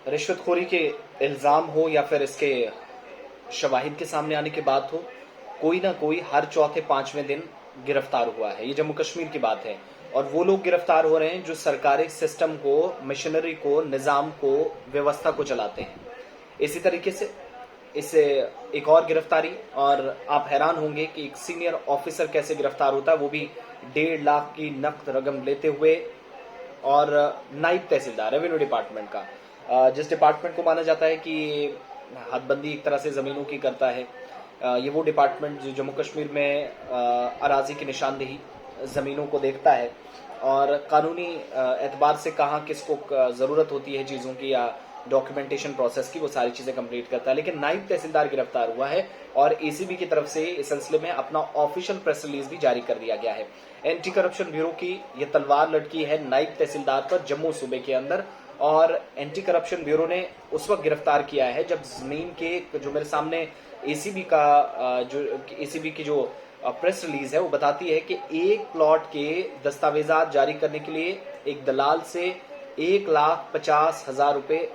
रिश्वतखोरी के इल्ज़ाम हो या फिर इसके शवाहिद के सामने आने की बात हो, कोई ना कोई हर चौथे पांचवें दिन गिरफ्तार हुआ है। ये जम्मू कश्मीर की बात है और वो लोग गिरफ्तार हो रहे हैं जो सरकारी सिस्टम को, मशीनरी को, निज़ाम को, व्यवस्था को चलाते हैं। इसी तरीके से इसे एक और गिरफ्तारी, और आप हैरान होंगे कि एक सीनियर ऑफिसर कैसे गिरफ्तार होता है, वो भी 1.5 लाख की नकद रकम लेते हुए। और नायब तहसीलदार रेवेन्यू डिपार्टमेंट का, जिस डिपार्टमेंट को माना जाता है कि हदबंदी एक तरह से ज़मीनों की करता है, ये वो डिपार्टमेंट जो जम्मू कश्मीर में अराजी की निशानदेही, ज़मीनों को देखता है और कानूनी एतबार से कहाँ किसको ज़रूरत होती है चीज़ों की या डॉक्यूमेंटेशन प्रोसेस की, वो सारी चीज़ें कंप्लीट करता है। लेकिन नायब तहसीलदार गिरफ्तार हुआ है और एसीबी की तरफ से इस सिलसिले में अपना ऑफिशियल प्रेस रिलीज भी जारी कर दिया गया है। एंटी करप्शन ब्यूरो की ये तलवार लटकी है नायब तहसीलदार पर जम्मू सूबे के अंदर, और एंटी करप्शन ब्यूरो ने उस वक्त गिरफ्तार किया है जब जमीन के, जो मेरे सामने एसीबी की जो प्रेस रिलीज है वो बताती है कि एक प्लॉट के दस्तावेजात जारी करने के लिए एक दलाल से 1,50,000 रुपए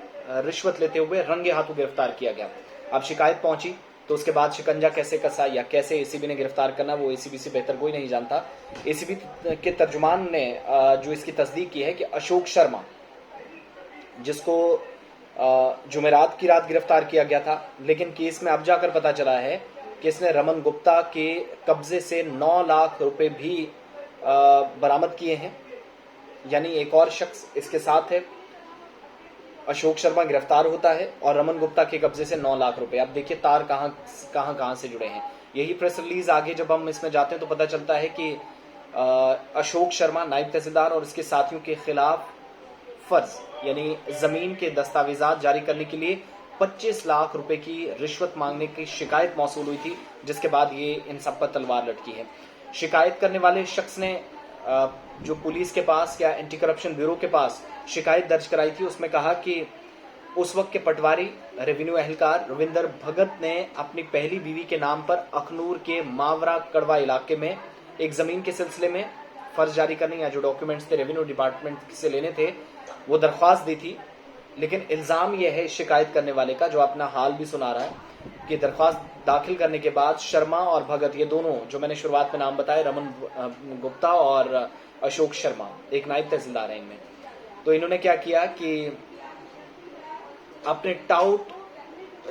रिश्वत लेते हुए रंगे हाथों गिरफ्तार किया गया। अब शिकायत पहुंची तो उसके बाद शिकंजा कैसे कसा या कैसे एसीबी ने गिरफ्तार करना, वो एसीबी से बेहतर कोई नहीं जानता। एसीबी के तर्जुमान ने जो इसकी तस्दीक की है कि अशोक शर्मा, जिसको जुमेरात की रात गिरफ्तार किया गया था, लेकिन केस में अब जाकर पता चला है कि इसने रमन गुप्ता के कब्जे से 9 लाख रुपए भी बरामद किए हैं। यानी एक और शख्स इसके साथ है। अशोक शर्मा गिरफ्तार होता है और रमन गुप्ता के कब्जे से 9 लाख रुपए। अब देखिए तार कहां से जुड़े हैं। यही प्रेस रिलीज आगे जब हम इसमें जाते हैं तो पता चलता है कि अशोक शर्मा नायब तहसीलदार और उसके साथियों के खिलाफ फर्ज यानी जमीन के दस्तावेजात जारी करने के लिए 25 लाख रुपए की रिश्वत मांगने की शिकायत मौसूल हुई थी, जिसके बाद ये इन सब पर तलवार लटकी है। शिकायत करने वाले शख्स ने जो पुलिस के पास या एंटी करप्शन ब्यूरो के पास शिकायत दर्ज कराई थी, उसमें कहा कि उस वक्त के पटवारी रेवेन्यू एहलकार रविंदर भगत ने अपनी पहली बीवी के नाम पर अखनूर के मावरा कड़वा इलाके में एक जमीन के सिलसिले में फर्ज जारी करने या जो डॉक्यूमेंट्स थे रेवेन्यू डिपार्टमेंट से लेने थे, वो दरख्वास्त दी थी। लेकिन इल्जाम यह है शिकायत करने वाले का, जो अपना हाल भी सुना रहा है, कि दरख्वास्त दाखिल करने के बाद शर्मा और भगत, ये दोनों जो मैंने शुरुआत में नाम बताए, रमन गुप्ता और अशोक शर्मा, एक नायब तहसीलदार है इनमें, तो इन्होंने क्या किया कि अपने टाउट,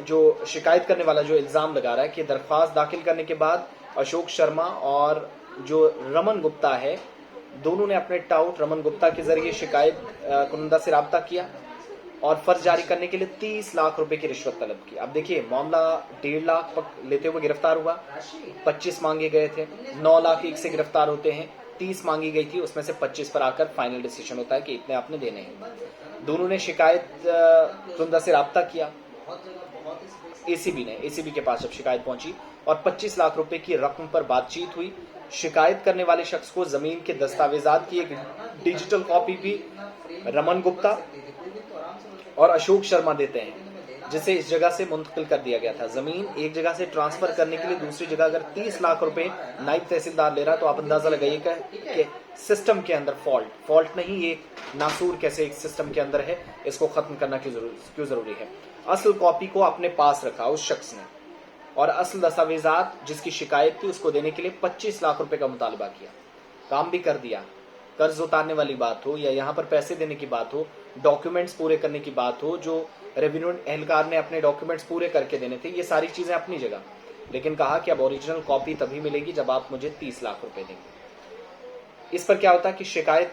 जो शिकायत करने वाला जो इल्जाम लगा रहा है कि दरख्वास्त दाखिल करने के बाद अशोक शर्मा और जो रमन गुप्ता है, दोनों ने अपने टाउट रमन गुप्ता के जरिए शिकायत कुनंदा से राब्ता किया और फर्ज जारी करने के लिए 30 लाख रुपए की रिश्वत तलब की। अब देखिए मामला 1.5 लाख लेते हुए गिरफ्तार हुआ, 25 मांगे गए थे, 9 लाख एक से गिरफ्तार होते हैं, 30 मांगी गई थी, उसमें से 25 पर आकर फाइनल डिसीजन होता है कि इतने आपने देने हैं। दोनों ने शिकायत कुनंदा से राब्ता किया, एसीबी के पास जब शिकायत पहुंची और 25 लाख रुपए की रकम पर बातचीत हुई। शिकायत करने वाले शख्स को जमीन के दस्तावेजात की एक डिजिटल कॉपी भी रमन गुप्ता और अशोक शर्मा देते हैं, जिसे इस जगह से मुंतकिल कर दिया गया था। जमीन एक जगह से ट्रांसफर करने के लिए दूसरी जगह अगर 30 लाख रुपए नायब तहसीलदार ले रहा है तो आप अंदाजा लगाइएगा कि सिस्टम के अंदर फॉल्ट नहीं, ये नासूर कैसे एक सिस्टम के अंदर है, इसको खत्म करना क्यों जरूरी है। असल कॉपी को अपने पास रखा उस शख्स ने और असल दस्तावेजात जिसकी शिकायत थी उसको देने के लिए 25 लाख रुपए का मुतालबा किया। काम भी कर दिया। कर्ज उतारने वाली बात हो या यहाँ पर पैसे देने की बात हो, डॉक्यूमेंट्स पूरे करने की बात हो, जो रेवेन्यू एहलकार ने अपने डॉक्यूमेंट्स पूरे करके देने थे, ये सारी चीजें अपनी जगह। लेकिन कहा कि अब ओरिजिनल कॉपी तभी मिलेगी जब आप मुझे 30 लाख रुपए देंगे। इस पर क्या होता है कि शिकायत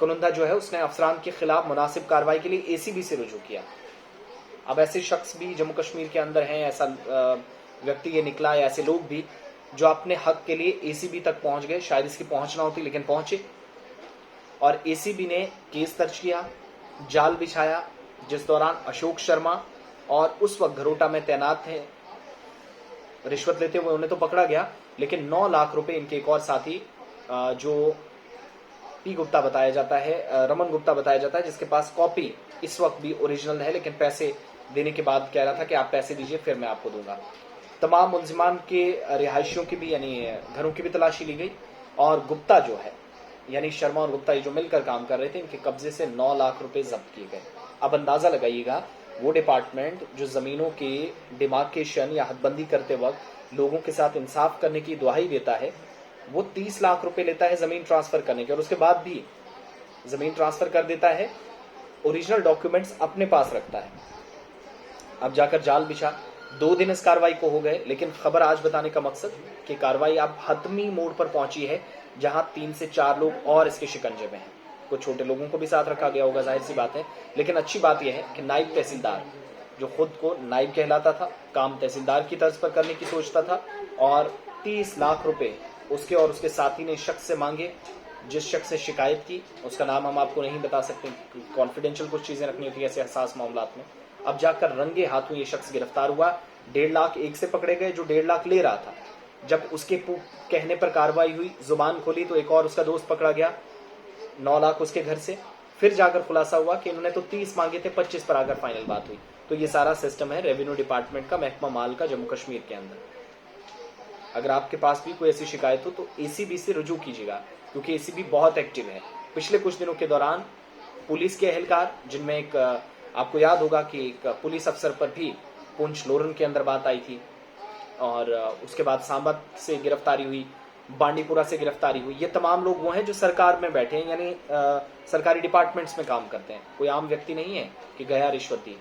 कुनंदा जो है उसने अफसरान के खिलाफ मुनासिब कार्रवाई के लिए एसीबी से रुजू किया। अब ऐसे शख्स भी जम्मू कश्मीर के अंदर हैं, ऐसा व्यक्ति ये निकला है, ऐसे लोग भी जो अपने हक के लिए एसीबी तक पहुंच गए, शायद इसकी पहुंच ना होती लेकिन पहुंचे, और एसीबी ने केस दर्ज किया, जाल बिछाया, जिस दौरान अशोक शर्मा और उस वक्त घरोटा में तैनात थे रिश्वत लेते हुए, उन्हें तो पकड़ा गया, लेकिन 9 लाख रुपए इनके एक और साथी जो पी गुप्ता बताया जाता है, रमन गुप्ता बताया जाता है, जिसके पास कॉपी इस वक्त भी ओरिजिनल है, लेकिन पैसे देने के बाद कह रहा था कि आप पैसे दीजिए फिर मैं आपको दूंगा। तमाम मुलजिमान के रिहायशियों की भी यानी घरों की भी तलाशी ली गई और गुप्ता जो है यानी शर्मा और गुप्ता ये जो मिलकर काम कर रहे थे, इनके कब्जे से 9 लाख रुपए जब्त किए गए। अब अंदाजा लगाइएगा, वो डिपार्टमेंट जो जमीनों के डिमार्केशन या हदबंदी करते वक्त लोगों के साथ इंसाफ करने की दुहाई देता है, वो 30 लाख रुपए लेता है जमीन ट्रांसफर करने के, और उसके बाद भी जमीन ट्रांसफर कर देता है, ओरिजिनल डॉक्यूमेंट्स अपने पास रखता है। अब जाकर जाल बिछा। 2 दिन इस कार्रवाई को हो गए, लेकिन खबर आज बताने का मकसद कि कार्रवाई अब हतमी मोड़ पर पहुंची है, जहां 3 से 4 लोग और इसके शिकंजे में हैं। कुछ छोटे लोगों को भी साथ रखा गया होगा, जाहिर सी बात है। लेकिन अच्छी बात यह है कि नायब तहसीलदार, जो खुद को नायब कहलाता था, काम तहसीलदार की तर्ज पर करने की सोचता था, और 30 लाख रुपए उसके और उसके साथी ने शख्स से मांगे। जिस शख्स से शिकायत की, उसका नाम हम आपको नहीं बता सकते, कॉन्फिडेंशियल कुछ चीजें रखनी होती है ऐसे हसास मामलात में। अब जाकर रंगे हाथों ये शख्स गिरफ्तार हुआ। 1.5 लाख एक से पकड़े गए जो 1.5 लाख ले रहा था। जब उसके कहने पर कार्रवाई हुई, जुबान खोली, तो एक और उसका दोस्त पकड़ा गया, 9 लाख उसके घर से। फिर जाकर खुलासा हुआ कि इन्होंने तो 30 मांगे थे, 25 पर आकर फाइनल बात हुई। तो ये सारा सिस्टम है रेवेन्यू डिपार्टमेंट का, महकमा माल का, जम्मू कश्मीर के अंदर। अगर आपके पास भी कोई ऐसी शिकायत हो तो एसीबी से रुजू कीजिएगा, क्योंकि एसीबी बहुत एक्टिव है। पिछले कुछ दिनों के दौरान पुलिस के एहलकार, जिनमें एक आपको याद होगा कि एक पुलिस अफसर पर भी पुंछ लोरन के अंदर बात आई थी, और उसके बाद सांबा से गिरफ्तारी हुई, बांडीपुरा से गिरफ्तारी हुई। ये तमाम लोग वो हैं जो सरकार में बैठे हैं, यानी सरकारी डिपार्टमेंट्स में काम करते हैं। कोई आम व्यक्ति नहीं है कि गया रिश्वत दी।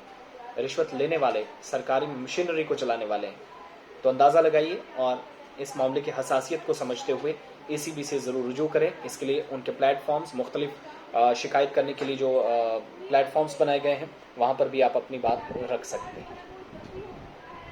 रिश्वत लेने वाले सरकारी मशीनरी को चलाने वाले हैं। तो अंदाजा लगाइए, और इस मामले की हसासियत को समझते हुए एसीबी से जरूर रुजू करें। इसके लिए उनके प्लेटफॉर्म्स, मुख्तलिफ शिकायत करने के लिए जो प्लेटफॉर्म्स बनाए गए हैं, वहां पर भी आप अपनी बात रख सकते हैं।